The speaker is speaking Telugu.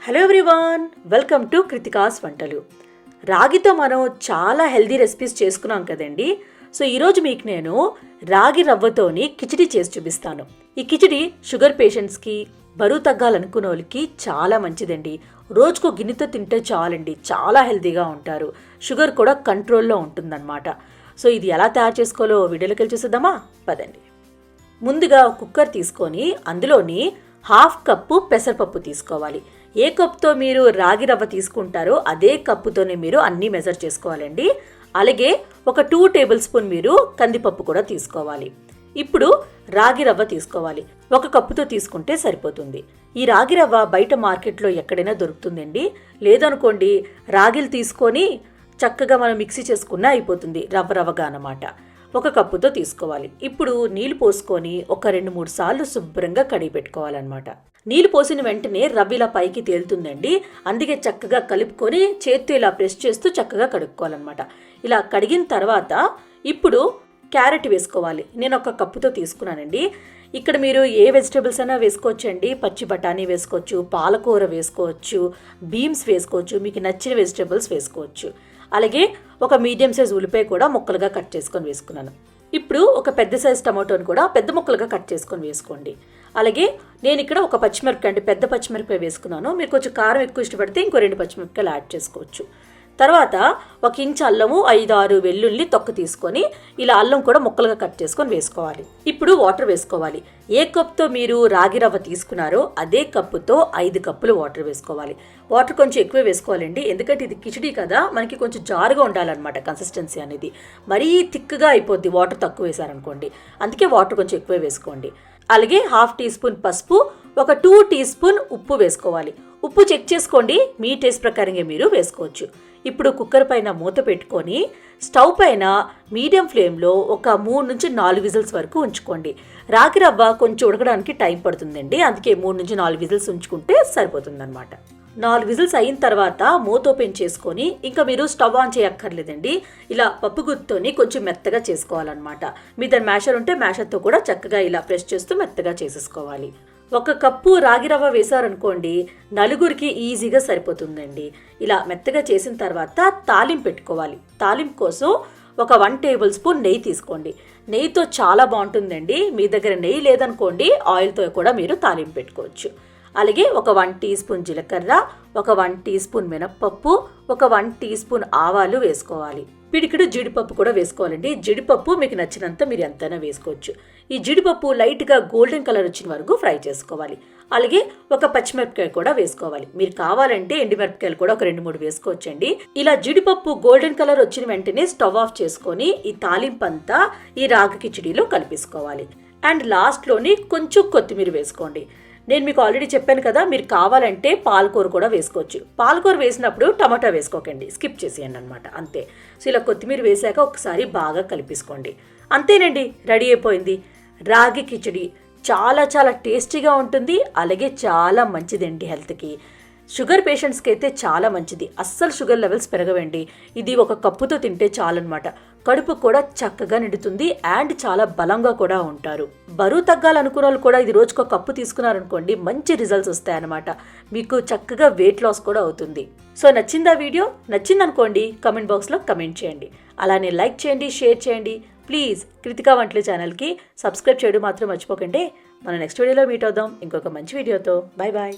Hello everyone, welcome to Kritika's వంటలు. రాగితో మనం చాలా హెల్దీ రెసిపీస్ చేసుకున్నాం కదండి. సో ఈరోజు మీకు నేను రాగి రవ్వతోని కిచిడి చేసి చూపిస్తాను. ఈ కిచిడి షుగర్ పేషెంట్స్కి, బరువు తగ్గాలనుకునే వాళ్ళకి చాలా మంచిదండి. రోజుకో గిన్నెతో తింటే చాలండి, చాలా హెల్తీగా ఉంటారు. షుగర్ కూడా కంట్రోల్లో ఉంటుందన్నమాట. సో ఇది ఎలా తయారు చేసుకోవాలో వీడియోలోకి వెళ్ళి చూసేద్దామా? పదండి. ముందుగా కుక్కర్ తీసుకొని అందులోని 1/2 కప్పు పెసరపప్పు తీసుకోవాలి. ఏ కప్తో మీరు రాగి రవ్వ తీసుకుంటారో అదే కప్పుతోనే మీరు అన్నీ మెజర్ చేసుకోవాలండి. అలాగే ఒక 2 టేబుల్ స్పూన్ మీరు కందిపప్పు కూడా తీసుకోవాలి. ఇప్పుడు రాగి రవ్వ తీసుకోవాలి. 1 కప్పుతో తీసుకుంటే సరిపోతుంది. ఈ రాగి రవ్వ బయట మార్కెట్లో ఎక్కడైనా దొరుకుతుందండి. లేదనుకోండి, రాగిలు తీసుకొని చక్కగా మనం మిక్సీ చేసుకున్నా అయిపోతుంది, రవ్వగా అన్నమాట. 1 కప్పుతో తీసుకోవాలి. ఇప్పుడు నీళ్లు పోసుకొని ఒక 2-3 సార్లు శుభ్రంగా కడిగి పెట్టుకోవాలన్నమాట. నీళ్లు పోసిన వెంటనే రవ్వ ఇలా పైకి తేలుతుందండి. అందుకే చక్కగా కలుపుకొని చేత్తో ఇలా ప్రెస్ చేస్తూ చక్కగా కడుక్కోవాలన్నమాట. ఇలా కడిగిన తర్వాత ఇప్పుడు క్యారెట్ వేసుకోవాలి. నేను 1 కప్పుతో తీసుకున్నానండి. ఇక్కడ మీరు ఏ వెజిటేబుల్స్ అయినా వేసుకోవచ్చండి. పచ్చి బఠానీ వేసుకోవచ్చు, పాలకూర వేసుకోవచ్చు, బీన్స్ వేసుకోవచ్చు, మీకు నచ్చిన వెజిటేబుల్స్ వేసుకోవచ్చు. అలాగే ఒక మీడియం సైజ్ ఉల్లిపాయ కూడా ముక్కలుగా కట్ చేసుకొని వేసుకున్నాను. ఇప్పుడు ఒక పెద్ద సైజ్ టమాటోని కూడా పెద్ద ముక్కలుగా కట్ చేసుకొని వేసుకోండి. అలాగే నేను ఇక్కడ ఒక పచ్చిమిరపకాయ, అంటే పెద్ద పచ్చిమిరపకాయ వేసుకున్నాను. మీరు కొంచెం కారం ఎక్కువ ఇష్టపడితే ఇంకో 2 పచ్చిమిరపకాయలు యాడ్ చేసుకోవచ్చు. తర్వాత 1 ఇంచు అల్లము, 5-6 వెల్లుల్లి తొక్క తీసుకొని ఇలా అల్లం కూడా ముక్కలుగా కట్ చేసుకొని వేసుకోవాలి. ఇప్పుడు వాటర్ వేసుకోవాలి. ఏ కప్తో మీరు రాగి రవ్వ తీసుకున్నారో అదే కప్పుతో 5 కప్పులు వాటర్ వేసుకోవాలి. వాటర్ కొంచెం ఎక్కువ వేసుకోవాలండి, ఎందుకంటే ఇది కిచిడి కదా, మనకి కొంచెం జారుగా ఉండాలన్నమాట కన్సిస్టెన్సీ అనేది. మరీ థిక్గా అయిపోద్ది వాటర్ తక్కువ వేసారనుకోండి. అందుకే వాటర్ కొంచెం ఎక్కువ వేసుకోండి. అలాగే 1/2 టీ స్పూన్ పసుపు, ఒక 2 టీ స్పూన్ ఉప్పు వేసుకోవాలి. ఉప్పు చెక్ చేసుకోండి, మీ టేస్ట్ ప్రకారంగా మీరు వేసుకోవచ్చు. ఇప్పుడు కుక్కర్ పైన మూత పెట్టుకొని స్టవ్ పైన మీడియం ఫ్లేమ్లో ఒక 3-4 విజిల్స్ వరకు ఉంచుకోండి. రాగి రవ్వ కొంచెం ఉడకడానికి టైం పడుతుందండి, అందుకే 3-4 విజిల్స్ ఉంచుకుంటే సరిపోతుందన్నమాట. 4 విజిల్స్ అయిన తర్వాత మూత ఓపెన్ చేసుకొని ఇంకా మీరు స్టవ్ ఆన్ చేయక్కర్లేదండి. ఇలా పప్పు గుత్తోని కొంచెం మెత్తగా చేసుకోవాలన్నమాట. మీ దాని మ్యాషర్ ఉంటే మ్యాషర్తో కూడా చక్కగా ఇలా ప్రెస్ చేస్తూ మెత్తగా చేసేసుకోవాలి. 1 కప్పు రాగి రవ్వ వేసారనుకోండి, 4గురికి ఈజీగా సరిపోతుందండి. ఇలా మెత్తగా చేసిన తర్వాత తాలింపు పెట్టుకోవాలి. తాలింపు కోసం ఒక 1 టేబుల్ స్పూన్ నెయ్యి తీసుకోండి. నెయ్యితో చాలా బాగుంటుందండి. మీ దగ్గర నెయ్యి లేదనుకోండి, ఆయిల్తో కూడా మీరు తాలింపు పెట్టుకోవచ్చు. అలాగే ఒక 1 టీ స్పూన్ జీలకర్ర, ఒక 1 టీ స్పూన్ మినప్పప్పు, ఒక 1 టీ స్పూన్ ఆవాలు వేసుకోవాలి. పిడికిడు జీడిపప్పు కూడా వేసుకోవాలండి. జీడిపప్పు మీకు నచ్చినంత మీరు ఎంతైనా వేసుకోవచ్చు. ఈ జీడిపప్పు లైట్గా గోల్డెన్ కలర్ వచ్చిన వరకు ఫ్రై చేసుకోవాలి. అలాగే ఒక పచ్చిమిరపకాయ కూడా వేసుకోవాలి. మీరు కావాలంటే ఎండుమిరపకాయలు కూడా ఒక 2-3 వేసుకోవచ్చండి. ఇలా జీడిపప్పు గోల్డెన్ కలర్ వచ్చిన వెంటనే స్టవ్ ఆఫ్ చేసుకొని ఈ తాలింపు అంతా ఈ రాగి కిచిడిలో కలిపేసుకోవాలి. అండ్ లాస్ట్లోని కొంచెం కొత్తిమీర వేసుకోండి. నేను మీకు ఆల్రెడీ చెప్పాను కదా, మీరు కావాలంటే పాలకూర కూడా వేసుకోవచ్చు. పాలకూర వేసినప్పుడు టమాటా వేసుకోకండి, స్కిప్ చేసేయండి అనమాట, అంతే. సో ఇలా కొత్తిమీర వేసాక ఒకసారి బాగా కలిపేసుకోండి. అంతేనండి, రెడీ అయిపోయింది రాగి కిచిడి. చాలా చాలా టేస్టీగా ఉంటుంది, అలాగే చాలా మంచిదండి హెల్త్కి. షుగర్ పేషెంట్స్కి అయితే చాలా మంచిది. అస్సలు షుగర్ లెవెల్స్ పెరగవండి. ఇది 1 కప్పుతో తింటే చాలన్నమాట. కడుపు కూడా చక్కగా నిండుతుంది అండ్ చాలా బలంగా కూడా ఉంటారు. బరువు తగ్గాలనుకున్న వాళ్ళు కూడా ఇది రోజుకు 1 కప్పు తీసుకున్నారనుకోండి, మంచి రిజల్ట్స్ వస్తాయన్నమాట. మీకు చక్కగా వెయిట్ లాస్ కూడా అవుతుంది. సో నచ్చిందా వీడియో? నచ్చిందనుకోండి కమెంట్ బాక్స్లో కమెంట్ చేయండి. అలానే లైక్ చేయండి, షేర్ చేయండి. ప్లీజ్ కృతికా వంటలు ఛానల్కి సబ్స్క్రైబ్ చేయడం మాత్రం మర్చిపోకండి. మనం నెక్స్ట్ వీడియోలో మీట్ అవుదాం ఇంకొక మంచి వీడియోతో. Bye bye.